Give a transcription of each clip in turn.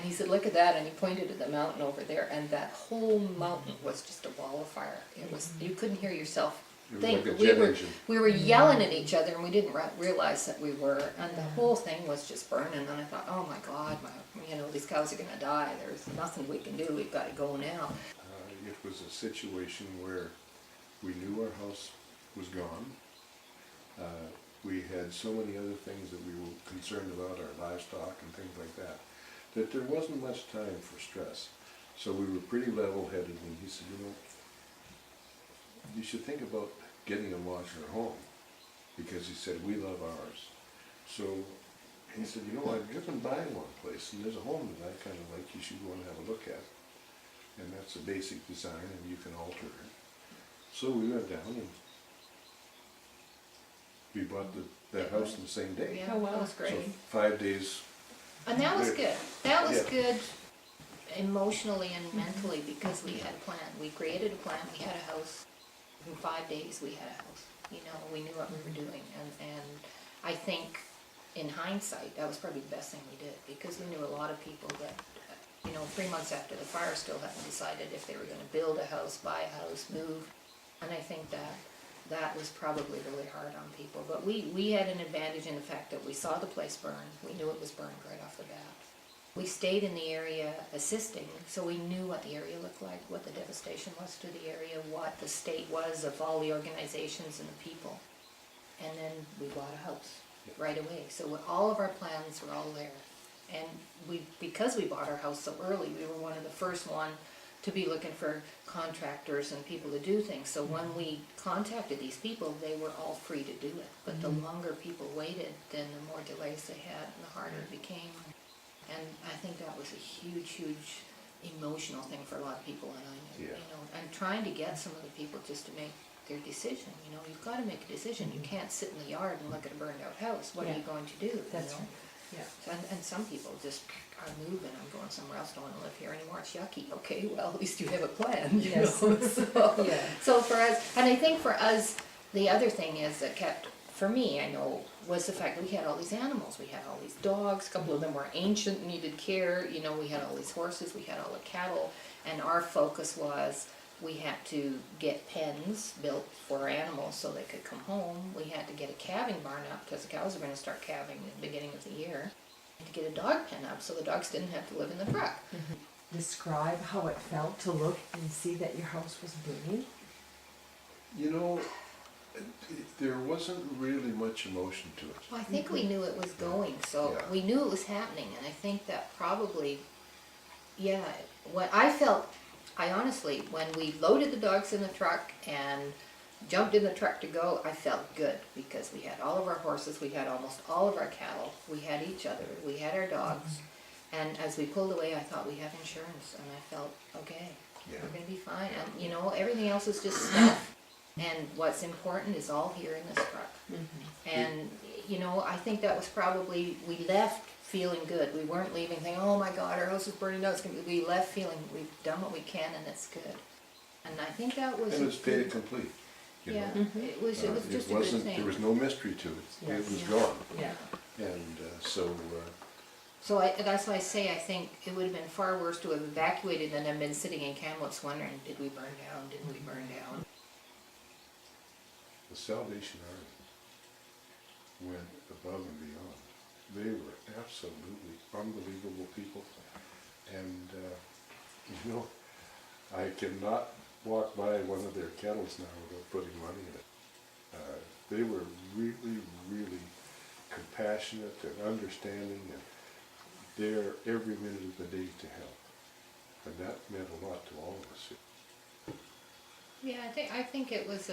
he said, look at that, and he pointed at the mountain over there, and that whole mountain was just a ball of fire. It was, you couldn't hear yourself It was think. like a jet engine. We were yelling at each other, and we didn't realize that we were, and the whole thing was just burning, and I thought, oh my God, these cows are gonna die, there's nothing we can do, we've gotta go now. It was a situation where we knew our house was gone. We had so many other things that we were concerned about, our livestock and things like that, that there wasn't much time for stress. So we were pretty level-headed, and he said, you should think about getting a washer at home, because he said, we love ours. So he said, I've driven by one place, and there's a home that I kind of like, you should go and have a look at. And that's a basic design, and you can alter it. So we went down, and we bought that house in the same day. Yeah, that was great. So 5 days. And that was good. That was Yeah. good emotionally and mentally, because we had a plan. We created a plan, we had a house. In 5 days, we had a house. We knew what we were doing. And I think, in hindsight, that was probably the best thing we did, because we knew a lot of people that, 3 months after the fire, still hadn't decided if they were going to build a house, buy a house, move. And I think that was probably really hard on people. But we had an advantage in the fact that we saw the place burn. We knew it was burned right off the bat. We stayed in the area assisting, so we knew what the area looked like, what the devastation was to the area, what the state was of all the organizations and the people. And then we bought a house right away. So all of our plans were all there. And because we bought our house so early, we were one of the first one to be looking for contractors and people to do things. So when we contacted these people, they were all free to do it. But the longer people waited, then the more delays they had and the harder it became. And I think that was a huge, huge emotional thing for a lot of people, and I knew, and trying to get some of the people just to make their decision. You've got to make a decision. You can't sit in the yard and look at a burned out house. What are you going to do? That's right. Yeah. So, and some people just are moving. I'm going somewhere else. Don't want to live here anymore. It's yucky. Okay, well, at least you have a plan. Yes. So for us, and I think for us, the other thing is that kept, for me, I know, was the fact that we had all these animals. We had all these dogs. A couple of them were ancient, needed care. We had all these horses. We had all the cattle. And our focus was we had to get pens built for our animals so they could come home. We had to get a calving barn up because the cows were going to start calving at the beginning of the year. And to get a dog pen up so the dogs didn't have to live in the truck. Describe how it felt to look and see that your house was burning. There wasn't really much emotion to it. Well, I think we knew it was going, so we knew it was happening, and I think that probably, what I honestly, when we loaded the dogs in the truck and jumped in the truck to go, I felt good, because we had all of our horses, we had almost all of our cattle, we had each other, we had our dogs, and as we pulled away, I thought, we have insurance, and I felt, okay, we're going to be fine, and everything else is just stuff. And what's important is all here in this truck. And, I think that was probably, we left feeling good. We weren't leaving thinking, oh my God, our house is burning down. We left feeling we've done what we can and it's good. And I think that was... And it was fait accompli. It was just a good thing. There was no mystery to it. Yes. It was gone. Yeah. And so that's why I say I think it would have been far worse to have evacuated than have been sitting in Kamloops wondering, did we burn down? Didn't we burn down? the Salvation Army went above and beyond. They were absolutely unbelievable people. And, I cannot walk by one of their kettles now without putting money in it. They were really, really compassionate and understanding, and there every minute of the day to help. And that meant a lot to all of us. Yeah, I think it was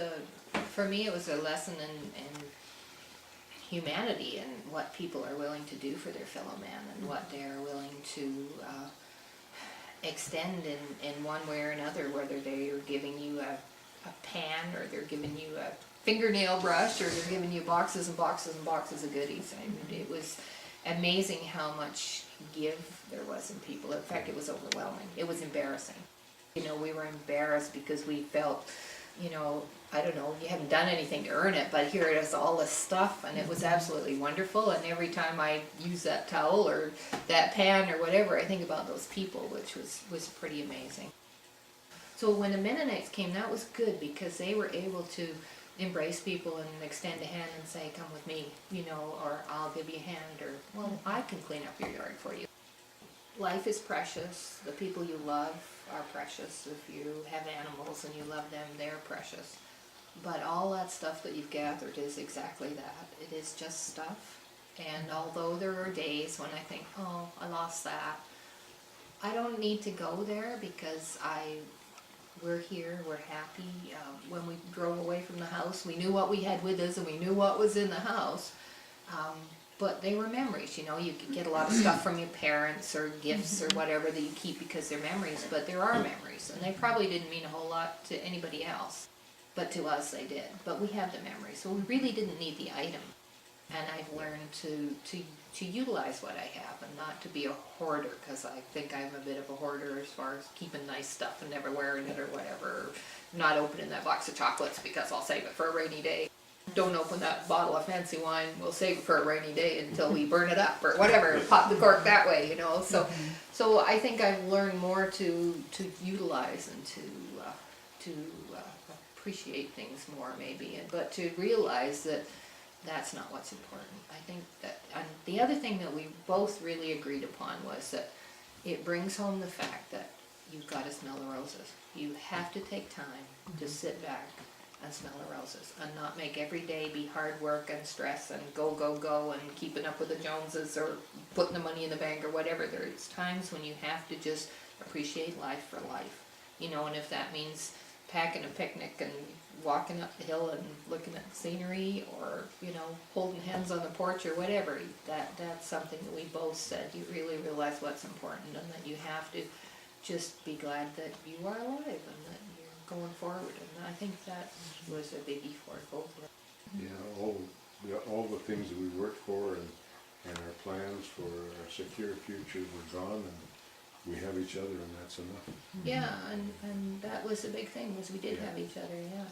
for me it was a lesson in humanity and what people are willing to do for their fellow man and what they're willing to extend in one way or another, whether they are giving you a pan or they're giving you a fingernail brush or they're giving you boxes and boxes and boxes of goodies. I mean, it was amazing how much give there was in people. In fact, it was overwhelming. It was embarrassing. We were embarrassed because we felt you know, I don't know, you haven't done anything to earn it, but here it is, all this stuff, and it was absolutely wonderful, and every time I use that towel or that pan or whatever, I think about those people, which was pretty amazing. So when the Mennonites came, that was good, because they were able to embrace people and extend a hand and say, come with me, you know, or I'll give you a hand, or, well, I can clean up your yard for you. Life is precious. The people you love are precious. If you have animals and you love them, they're precious. But all that stuff that you've gathered is exactly that. It is just stuff. And although there are days when I think, oh, I lost that, I don't need to go there, because we're here, we're happy. When we drove away from the house, we knew what we had with us and we knew what was in the house. But they were memories, you know. You could get a lot of stuff from your parents or gifts or whatever that you keep because they're memories, but there are memories, and they probably didn't mean a whole lot to anybody else, but to us they did. But we have the memories, so we really didn't need the item. And I've learned to utilize what I have and not to be a hoarder, because I think I'm a bit of a hoarder as far as keeping nice stuff and never wearing it or whatever, or not opening that box of chocolates because I'll save it for a rainy day. Don't open that bottle of fancy wine, we'll save it for a rainy day until we burn it up or whatever, pop the cork that way, you know. So I think I've learned more to utilize and to appreciate things more maybe, but to realize that that's not what's important. I think that, and the other thing that we both really agreed upon was that it brings home the fact that you've got to smell the roses. You have to take time to sit back and smell the roses, and not make every day be hard work and stress and go and keeping up with the Joneses or putting the money in the bank or whatever. There's times when you have to just appreciate life for life, you know. And if that means packing a picnic and walking up the hill and looking at the scenery, or, you know, holding hands on the porch or whatever, that's something that we both said. You really realize what's important, and that you have to just be glad that you are alive and that you're going forward. And I think that was a biggie for both of us. Yeah, all the things that we worked for and our plans for our secure future were gone, and we have each other, and that's enough. Yeah, and that was the big thing, was we did have each other, yeah.